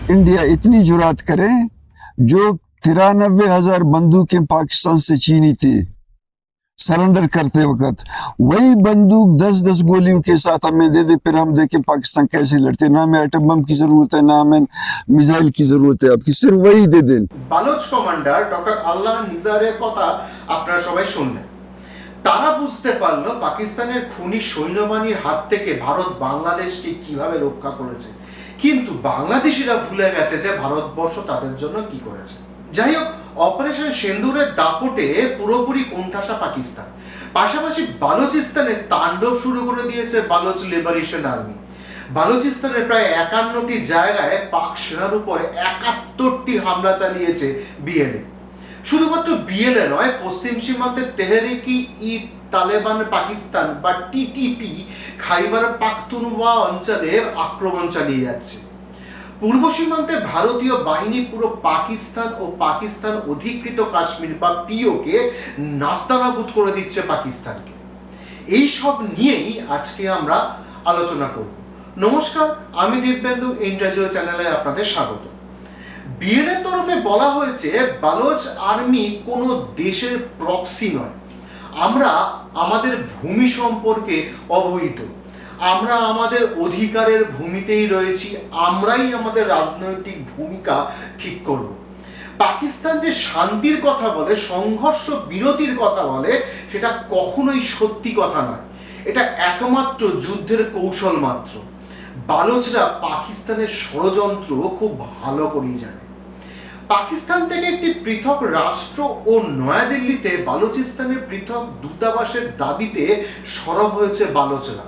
India इतनी जुरात करे, जो 93,000 बंदूकें पाकिस्तान से छीनी थी सरेंडर करते वक्त, वही बंदूक 10-10 गोलियों के साथ हमें दे दे, फिर हम देखें पाकिस्तान कैसे लड़ते। ना हमें एटम बम की जरूरत है, ना हमें मिसाइल की जरूरत है, आपकी सिर्फ वही दे दें। বালুচ কমান্ডার ডক্টর আল্লাহ নিজারের কথা আপনারা সবাই শুনলেন। তারা বুঝতে পারলো পাকিস্তানের খুনি সৈন্যবাহিনীর হাত থেকে ভারত বাংলাদেশকে কিভাবে রক্ষা করেছে, কিন্তু বাংলাদেশিরা ভুলে গেছে যে ভারতবর্ষ তাদের জন্য কি করেছে। যাই হোক, অপারেশন সিন্দুরের দাপটে পুরোপুরি কোণঠাসা পাকিস্তান। পাশাপাশি বালুচিস্তানে তাণ্ডব শুরু করে দিয়েছে বালুচ লিবারেশন আর্মি। বালুচিস্তানের প্রায় 51টি জায়গায় পাক সেনার উপরে 71টি হামলা চালিয়েছে বিএলএ। শুধুমাত্র বিএলএ নয়, পশ্চিম সীমান্তে তেহরিকি ই তালেবান পাকিস্তান বা টিটিপি খাইবার পাখতুনওয়া অঞ্চলে আক্রমণ চালিয়ে যাচ্ছে। পূর্ব সীমান্তে ভারতীয় বাহিনী পুরো পাকিস্তান ও পাকিস্তান অধিকৃত কাশ্মীর বা পিওকে নাস্তানাবুদ করে দিচ্ছে পাকিস্তানকে। এই সব নিয়েই আজকে আমরা আলোচনা করব। নমস্কার, আমি দিব্যেন্দু, ইন্টারজিও চ্যানেলে আপনাদের স্বাগত। বিএলএর তরফে বলা হয়েছে বালোচ আর্মি কোনো দেশের প্রক্সি নয়। আমরা আমাদের ভূমি সম্পর্কে অবহিত, আমরা আমাদের অধিকারের ভূমিতেই রয়েছি, আমরাই আমাদের রাজনৈতিক ভূমিকা ঠিক করব। পাকিস্তান যে শান্তির কথা বলে, সংঘর্ষ বিরতির কথা বলে, সেটা কখনোই সত্যি কথা নয়। এটা একমাত্র যুদ্ধের কৌশল মাত্র। বালোচরা পাকিস্তানের ষড়যন্ত্র খুব ভালো করেই জানে। পাকিস্তান থেকে একটি পৃথক রাষ্ট্র ও নয়াদিল্লিতে বালুচিস্তানের পৃথক দূতাবাসের দাবিতে সরব হয়েছে বালোচরা।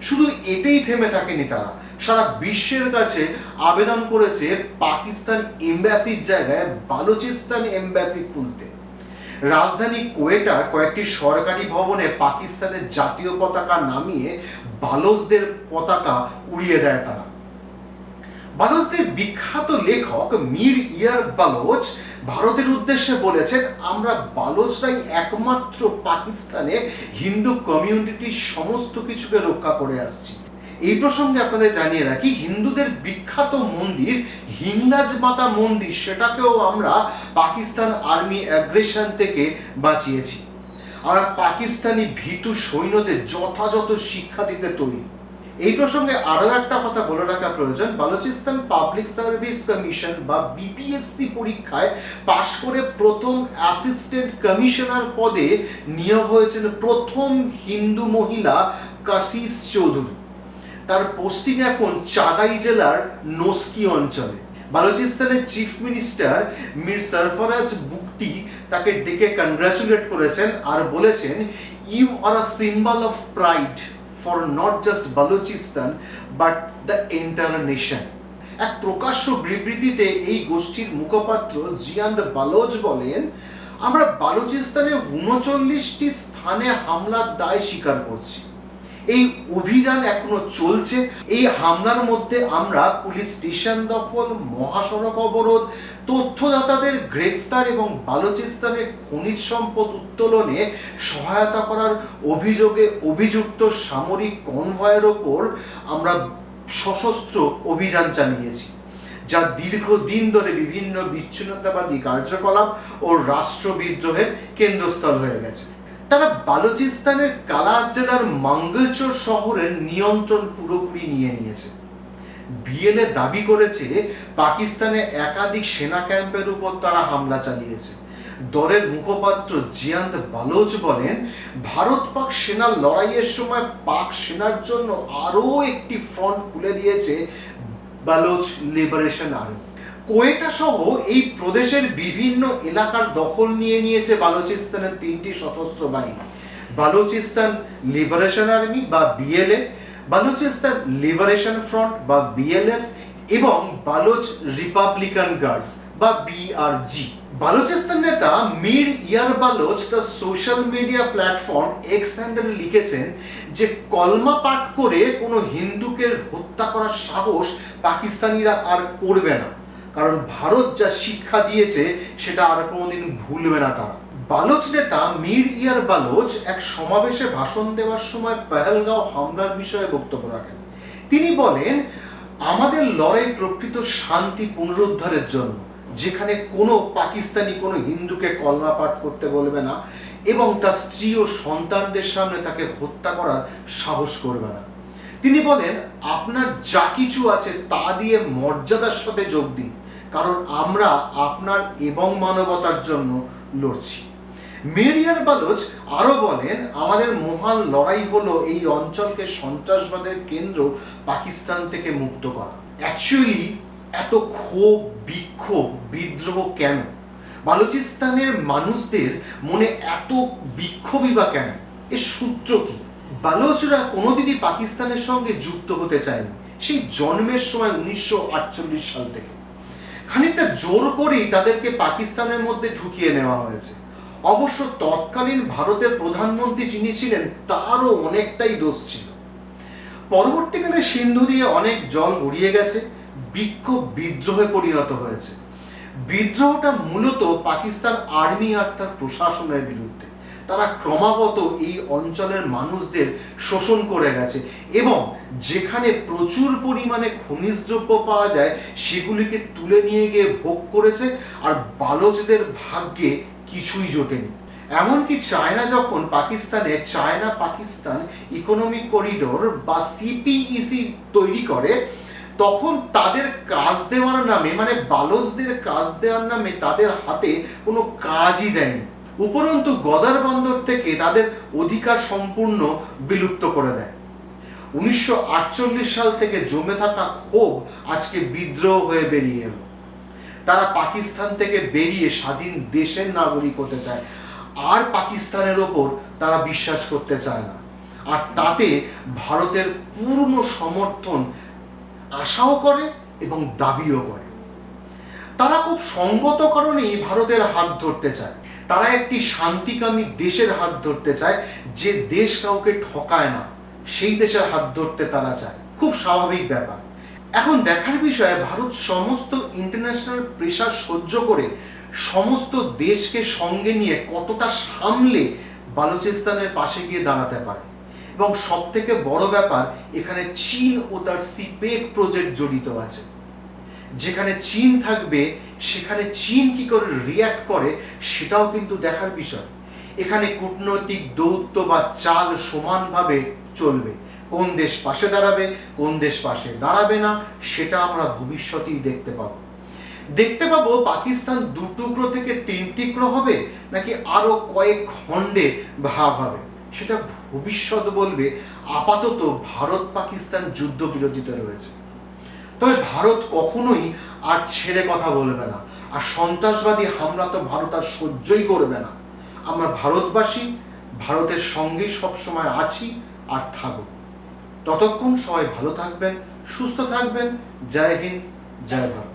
শুধু এতেই থেমে থাকেনি তারা, সারা বিশ্বের কাছে আবেদন করেছে পাকিস্তান এমব্যাসির জায়গায় বালুচিস্তান এমব্যাসি খুলতে। রাজধানী কোয়েটার কয়েকটি সরকারি ভবনে পাকিস্তানের জাতীয় পতাকা নামিয়ে বালোচদের পতাকা উড়িয়ে দেয় তারা। বালোচদের বিখ্যাত লেখক মীর ইয়ার বালোচ ভারতের উদ্দেশ্যে বলেছেন, আমরা বালোচরাই একমাত্র পাকিস্তানে হিন্দু কমিউনিটির সমস্ত কিছুকে রক্ষা করে আসছি। এই প্রসঙ্গে আপনাদের জানিয়ে রাখি, হিন্দুদের বিখ্যাত মন্দির হিংলাজ মাতা মন্দির, সেটাকেও আমরা পাকিস্তান আর্মি অ্যাগ্রেশন থেকে বাঁচিয়েছি। আমরা পাকিস্তানি ভীতু সৈন্যদের যথাযথ শিক্ষা দিতে তৈরি। এই প্রসঙ্গে আরো একটা কথা বলে রাখা প্রয়োজন, বালুচিস্তান পাবলিক সার্ভিস কমিশন বা বিপিএসসি পরীক্ষায় পাশ করে প্রথম অ্যাসিস্ট্যান্ট কমিশনার পদে নিয়োগ হয়েছিল প্রথম হিন্দু মহিলা কাশিস চৌধুরী। তার পোস্টিং এখন চাগাই জেলার নোস্কি অঞ্চলে। বালুচিস্তানের চিফ মিনিস্টার মীর সরফরাজ বুকতি তাকে ডেকে কংগ্রাচুলেট করেছেন আর বলেছেন, you are a symbol of pride for not just Balochistan but the entire nation. এক প্রকাশ্য বিবৃতিতে এই গোষ্ঠীর মুখপাত্র জিয়ান্দ বালোচ বলেন, আমরা বালুচিস্তানে 39টি স্থানে হামলার দায় স্বীকার করছি। এই অভিযান এখনো চলছে। এই হামলার মধ্যে আমরা পুলিশ স্টেশন দখল, মহাসড়ক অবরোধ, তথ্যদাতাদের গ্রেফতার এবং বালুচিস্তানে খনিজ সম্পদ উত্তোলনে সহায়তা করার অভিযোগে অভিযুক্ত সামরিক কনভয়ের ওপর আমরা সশস্ত্র অভিযান চালিয়েছি, যা দীর্ঘদিন ধরে বিভিন্ন বিচ্ছিন্নতাবাদী কার্যকলাপ ও রাষ্ট্রবিদ্রোহের কেন্দ্রস্থল হয়ে গেছে। তারা বালুচিস্তানের কালাত জেলার মঙ্গলচোর শহরের নিয়ন্ত্রণ পুরোপুরি নিয়ে নিয়েছে। বিএলএ দাবি করেছে পাকিস্তানে একাধিক সেনা ক্যাম্পের উপর তারা হামলা চালিয়েছে। দলের মুখপাত্র জিয়ান্দ বালোচ বলেন, ভারত পাক সেনার লড়াইয়ের সময় পাক সেনার জন্য আরও একটি ফ্রন্ট খুলে দিয়েছে বালোচ লিবারেশন আর্মি। কোয়েটা সহ এই প্রদেশের বিভিন্ন এলাকার দখল নিয়ে নিয়েছে বালুচিস্তানের 3টি সশস্ত্র বাহিনী, বালুচিস্তান লিবারেশন আর্মি বা বিএলএ, বালুচিস্তান লিবারেশন ফ্রন্ট বা বিএলএফ এবং বালোচ রিপাবলিকান গার্ডস বা বিআরজি। বালুচিস্তান নেতা মীর ইয়ার বালোচ তার সোশ্যাল মিডিয়া প্ল্যাটফর্ম এক্স হ্যান্ডেলে লিখেছেন যে কলমা পাঠ করে কোনো হিন্দুকে হত্যা করার সাহস পাকিস্তানিরা আর করবে না, কারণ ভারত যা শিক্ষা দিয়েছে সেটা আর কোনোদিন ভুলবে না তারা। বালোচ নেতা মীর ইয়ার বালোচ এক সমাবেশে ভাষণ দেওয়ার সময় পহেলগাঁও হামলার বিষয়ে বক্তব্য রাখেন। তিনি বলেন, আমাদের লড়াই প্রকৃত শান্তি পুনরুদ্ধারের জন্য, যেখানে কোনো পাকিস্তানি কোনো হিন্দুকে কলমা পাঠ করতে বলবে না এবং তার স্ত্রী ও সন্তানদের সামনে তাকে হত্যা করার সাহস করবে না। তিনি বলেন, আপনার যা কিছু আছে তা দিয়ে মর্যাদার সাথে যোগ দিন, কারণ আমরা আপনার এবং মানবতার জন্য লড়ছি। মেরিয়ার বালোচ আরো বলেন, আমাদের মহান লড়াই হলো এই অঞ্চলকে সন্ত্রাসবাদের কেন্দ্র পাকিস্তান থেকে মুক্ত করা। অ্যাকচুয়ালি এত ক্ষোভ, বিক্ষোভ, বিদ্রোহ কেন? বালুচিস্তানের মানুষদের মনে এত বিক্ষোভই বা কেন? এর সূত্র কি? বালোচরা কোনোদিনই পাকিস্তানের সঙ্গে যুক্ত হতে চায়নি, সেই জন্মের সময় 1948 সাল থেকে। খানিকটা জোর করেই তাদেরকে পাকিস্তানের মধ্যে ঢুকিয়ে নেওয়া হয়েছে। অবশ্য তৎকালীন ভারতের প্রধানমন্ত্রী যিনি ছিলেন তারও অনেকটাই দোষ ছিল। পরবর্তীকালে সিন্ধু দিয়ে অনেক জল গড়িয়ে গেছে, বিক্ষোভ বিদ্রোহে পরিণত হয়েছে। বিদ্রোহটা মূলত পাকিস্তান আর্মি আর তার প্রশাসনের বিরুদ্ধে। তারা ক্রমাগত এই অঞ্চলের মানুষদের শোষণ করে গেছে এবং যেখানে প্রচুর পরিমাণে খনিজ দ্রব্য পাওয়া যায় সেগুলিকে তুলে নিয়ে গিয়ে ভোগ করেছে, আর বালোচদের ভাগ্যে কিছুই জোটেনি। এমনকি চায়না যখন পাকিস্তানে চায়না পাকিস্তান ইকোনমিক করিডোর বা সিপিইসি তৈরি করে, তখন তাদের কাজ দেওয়ার নামে, মানে বালোচদের কাজ দেওয়ার নামে তাদের হাতে কোনো কাজই দেয়নি। উপরন্তু গদার বন্দর থেকে তাদের অধিকার সম্পূর্ণ বিলুপ্ত করে দেয়। 1948 সাল থেকে জমে থাকা ক্ষোভ আজকে বিদ্রোহ হয়ে বেরিয়ে এলো। তারা পাকিস্তান থেকে বেরিয়ে স্বাধীন দেশের নাগরিক হতে চায়, আর পাকিস্তানের ওপর তারা বিশ্বাস করতে চায় না। আর তাতে ভারতের পূর্ণ সমর্থন আশাও করে এবং দাবিও করে। তারা খুব সঙ্গত কারণেই ভারতের হাত ধরতে চায়। তারা একটি শান্তিকামী দেশের হাত ধরতে চায়, যে দেশ কাউকে ঠকায় না, সেই দেশের হাত ধরতে তারা চায়। খুব স্বাভাবিক ব্যাপার। এখন দেখার বিষয়, ভারত সমস্ত ইন্টারন্যাশনাল প্রেশার সহ্য করে সমস্ত দেশকে সঙ্গে নিয়ে কতটা সামলে বালুচিস্তানের পাশে গিয়ে দাঁড়াতে পারে। এবং সব থেকে বড় ব্যাপার, এখানে চীন ও তার সিপেক প্রজেক্ট জড়িত আছে। যেখানে চীন থাকবে সেখানে চীন কি করে রিয়্যাক্ট করে সেটাও কিন্তু দেখার বিষয়। এখানে কূটনৈতিক দৌত্য বা চাল সমানভাবে চলবে। কোন দেশ পাশে দাঁড়াবে, কোন দেশ পাশে দাঁড়াবে না, সেটা আমরা ভবিষ্যতেই দেখতে পাবো। পাকিস্তান দু টুকরো থেকে 3 টুকরো হবে, নাকি আরো কয়েক খণ্ডে ভাগ হবে, সেটা ভবিষ্যৎ বলবে। আপাতত ভারত পাকিস্তান যুদ্ধবিরতিতে রয়েছে। তবে ভারত কখনোই আর ছেড়ে কথা বলবে না, আর সন্ত্রাসবাদী হামলা তো ভারত আর সহ্যই করবে না। আমরা ভারতবাসী ভারতের সঙ্গেই সবসময় আছি আর থাকব। ততক্ষণ সবাই ভালো থাকবেন, সুস্থ থাকবেন। জয় হিন্দ, জয় ভারত।